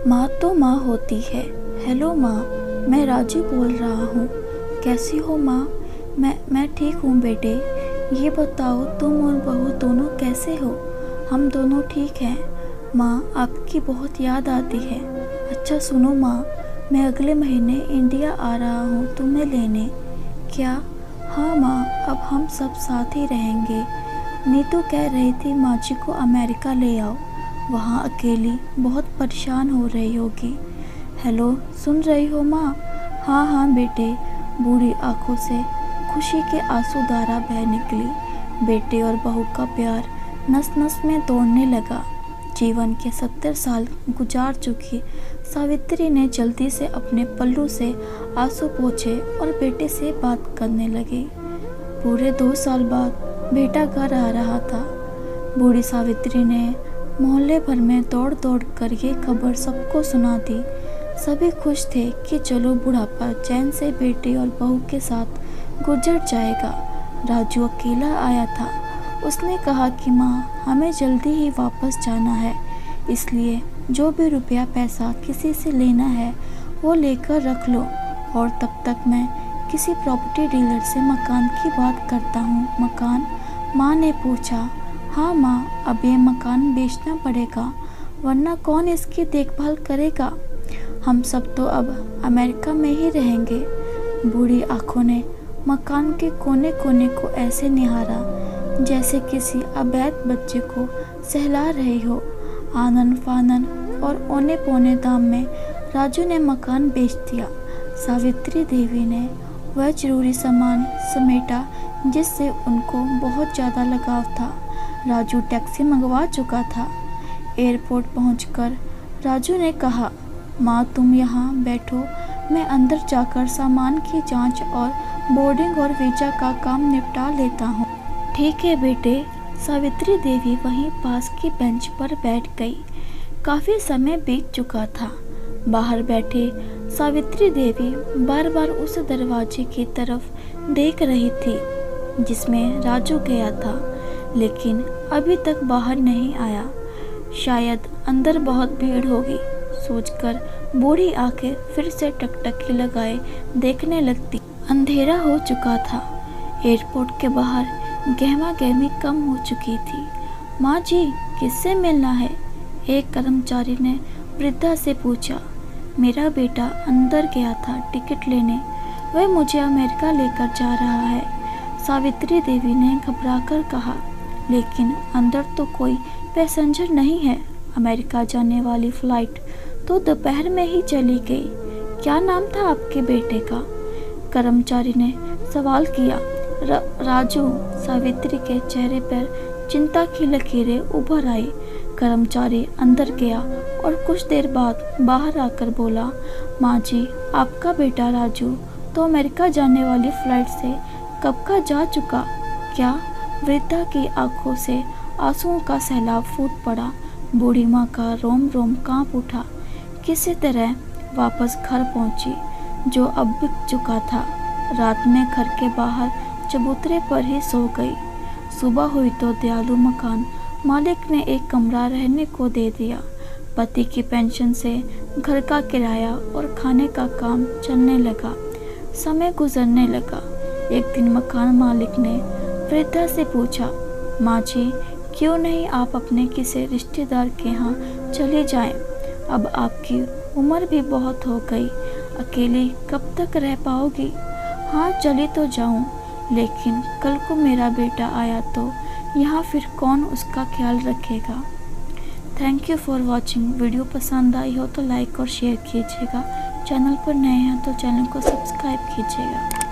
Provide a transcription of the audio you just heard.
माँ तो माँ होती है। हेलो माँ, मैं राजू बोल रहा हूँ। कैसी हो माँ? मैं ठीक हूँ बेटे। ये बताओ तुम और बहू दोनों कैसे हो? हम दोनों ठीक हैं माँ, आपकी बहुत याद आती है। अच्छा सुनो माँ, मैं अगले महीने इंडिया आ रहा हूँ तुम्हें लेने। क्या? हाँ माँ, अब हम सब साथ ही रहेंगे। नीतू कह रही थी माँ जी को अमेरिका ले आओ, वहाँ अकेली बहुत परेशान हो रही होगी। हेलो, सुन रही हो माँ? हाँ हाँ बेटे। बूढ़ी आंखों से खुशी के आंसू-धारा बह निकली। बेटे और बहू का प्यार नस नस में दौड़ने लगा। जीवन के 70 साल गुजार चुकी सावित्री ने जल्दी से अपने पल्लू से आंसू पोंछे और बेटे से बात करने लगी। पूरे 2 साल बाद बेटा घर आ रहा था। बूढ़ी सावित्री ने मोहल्ले भर में दौड़ दौड़ कर ये खबर सबको सुना दी। सभी खुश थे कि चलो बुढ़ापा चैन से बेटे और बहू के साथ गुजर जाएगा। राजू अकेला आया था। उसने कहा कि माँ, हमें जल्दी ही वापस जाना है, इसलिए जो भी रुपया पैसा किसी से लेना है वो लेकर रख लो, और तब तक मैं किसी प्रॉपर्टी डीलर से मकान की बात करता हूँ। मकान? माँ ने पूछा। हाँ माँ, अब ये मकान बेचना पड़ेगा, वरना कौन इसकी देखभाल करेगा? हम सब तो अब अमेरिका में ही रहेंगे। बूढ़ी आंखों ने मकान के कोने कोने को ऐसे निहारा जैसे किसी अवैध बच्चे को सहला रही हो। आनन फानन और औने पौने दाम में राजू ने मकान बेच दिया। सावित्री देवी ने वह जरूरी सामान समेटा जिससे उनको बहुत ज़्यादा लगाव था। राजू टैक्सी मंगवा चुका था। एयरपोर्ट पहुंचकर राजू ने कहा, माँ तुम यहाँ बैठो, मैं अंदर जाकर सामान की जांच और बोर्डिंग और वीज़ा का काम निपटा लेता हूँ। ठीक है बेटे। सावित्री देवी वहीं पास की बेंच पर बैठ गई। काफ़ी समय बीत चुका था। बाहर बैठे सावित्री देवी बार बार उस दरवाजे की तरफ देख रही थी जिसमें राजू गया था, लेकिन अभी तक बाहर नहीं आया। शायद अंदर बहुत भीड़ होगी सोचकर बूढ़ी आंखें फिर से टकटकी लगाए देखने लगती। अंधेरा हो चुका था। एयरपोर्ट के बाहर गहमा गहमी कम हो चुकी थी। माँ जी, किससे मिलना है? एक कर्मचारी ने वृद्धा से पूछा। मेरा बेटा अंदर गया था टिकट लेने, वह मुझे अमेरिका लेकर जा रहा है, सावित्री देवी ने घबराकर कहा। लेकिन अंदर तो कोई पैसेंजर नहीं है। अमेरिका जाने वाली फ्लाइट तो दोपहर में ही चली गई। क्या नाम था आपके बेटे का? कर्मचारी ने सवाल किया। राजू। सावित्री के चेहरे पर चिंता की लकीरें उभर आई। कर्मचारी अंदर गया और कुछ देर बाद बाहर आकर बोला, माँ जी, आपका बेटा राजू तो अमेरिका जाने वाली फ्लाइट से कब का जा चुका। क्या? वृद्धा की आंखों से आंसुओं का सैलाब फूट पड़ा। बूढ़ी माँ का रोम रोम कांप उठा। किसी तरह वापस घर पहुंची, जो अब बिक चुका था। रात में घर के बाहर चबूतरे पर ही सो गई। सुबह हुई तो दयालु मकान मालिक ने एक कमरा रहने को दे दिया। पति की पेंशन से घर का किराया और खाने का काम चलने लगा। समय गुजरने लगा। एक दिन मकान मालिक ने वृद्धा से पूछा, माँ जी, क्यों नहीं आप अपने किसी रिश्तेदार के यहाँ चले जाएं? अब आपकी उम्र भी बहुत हो गई, अकेली कब तक रह पाओगी? हाँ, चली तो जाऊँ, लेकिन कल को मेरा बेटा आया तो यहाँ फिर कौन उसका ख्याल रखेगा? Thank you for watching. Video पसंद आई हो तो लाइक और शेयर कीजिएगा। चैनल पर नए हैं तो चैनल को सब्सक्राइब कीजिएगा।